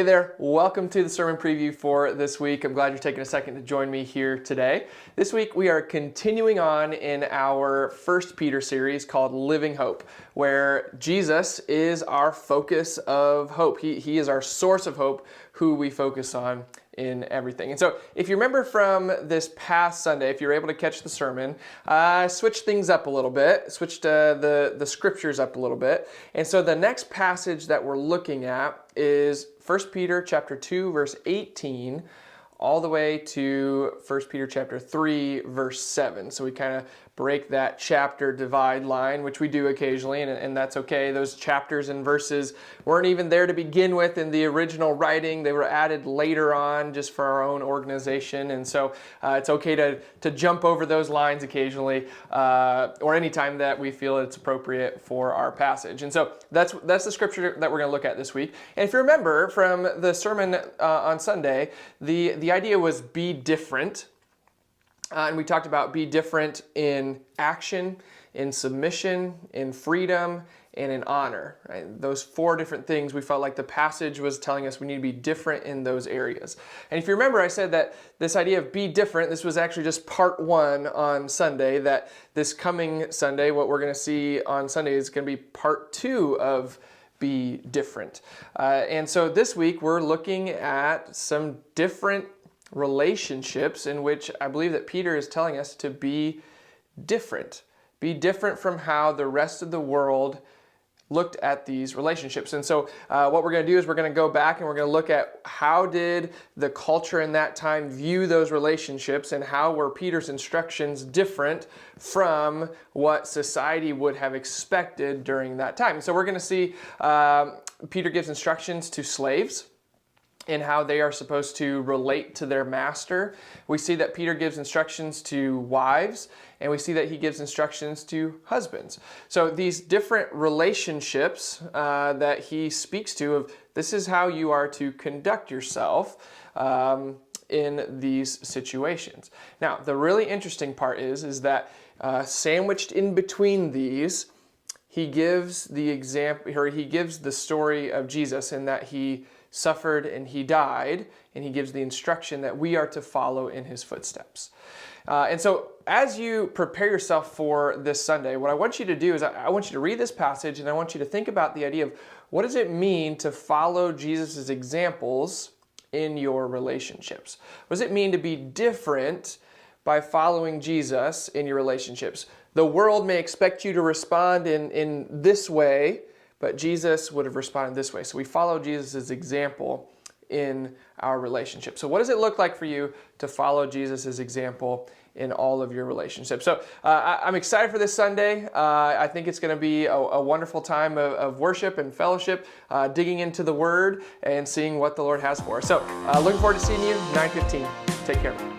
there, welcome to the sermon preview for this week. I'm glad you're taking a second to join me here today. This week we are continuing on in our 1 Peter series called Living Hope, where Jesus is our focus of hope. He is our source of hope, who we focus on in everything. And so if you remember from this past Sunday, if you're able to catch the sermon, I switched things up a little bit, switched the scriptures up a little bit. And so the next passage that we're looking at is 1 Peter chapter 2, verse 18, all the way to 1 Peter chapter 3, verse 7. So we kind of break that chapter divide line, which we do occasionally, and that's okay. Those chapters and verses weren't even there to begin with in the original writing. They were added later on just for our own organization, and so it's okay to jump over those lines occasionally, or anytime that we feel it's appropriate for our passage. And so that's the scripture that we're going to look at this week. And if you remember from the sermon on Sunday, the idea was be different. And we talked about be different in action, in submission, in freedom, and in honor. Right? Those four different things we felt like the passage was telling us we need to be different in those areas. And if you remember, I said that this idea of be different, this was actually just part one on Sunday, that this coming Sunday, what we're going to see on Sunday is going to be part two of be different. And so this week we're looking at some different relationships in which I believe that Peter is telling us to be different. Be different from how the rest of the world looked at these relationships. And so what we're going to do is we're going to go back and we're going to look at how did the culture in that time view those relationships, and how were Peter's instructions different from what society would have expected during that time. So we're going to see Peter gives instructions to slaves and how they are supposed to relate to their master. We see that Peter gives instructions to wives, and we see that he gives instructions to husbands. So these different relationships that he speaks to, of this is how you are to conduct yourself in these situations. Now, the really interesting part is that sandwiched in between these, he gives the example, or he gives the story of Jesus, in that he suffered and he died, and he gives the instruction that we are to follow in his footsteps. And so as you prepare yourself for this Sunday, what I want you to do is I want you to read this passage, and I want you to think about the idea of what does it mean to follow Jesus' examples in your relationships? What does it mean to be different by following Jesus in your relationships? The world may expect you to respond in this way, but Jesus would have responded this way. So we follow Jesus' example in our relationship. So what does it look like for you to follow Jesus' example in all of your relationships? So I'm excited for this Sunday. I think it's going to be a wonderful time of worship and fellowship, digging into the Word and seeing what the Lord has for us. So looking forward to seeing you 9:15. Take care.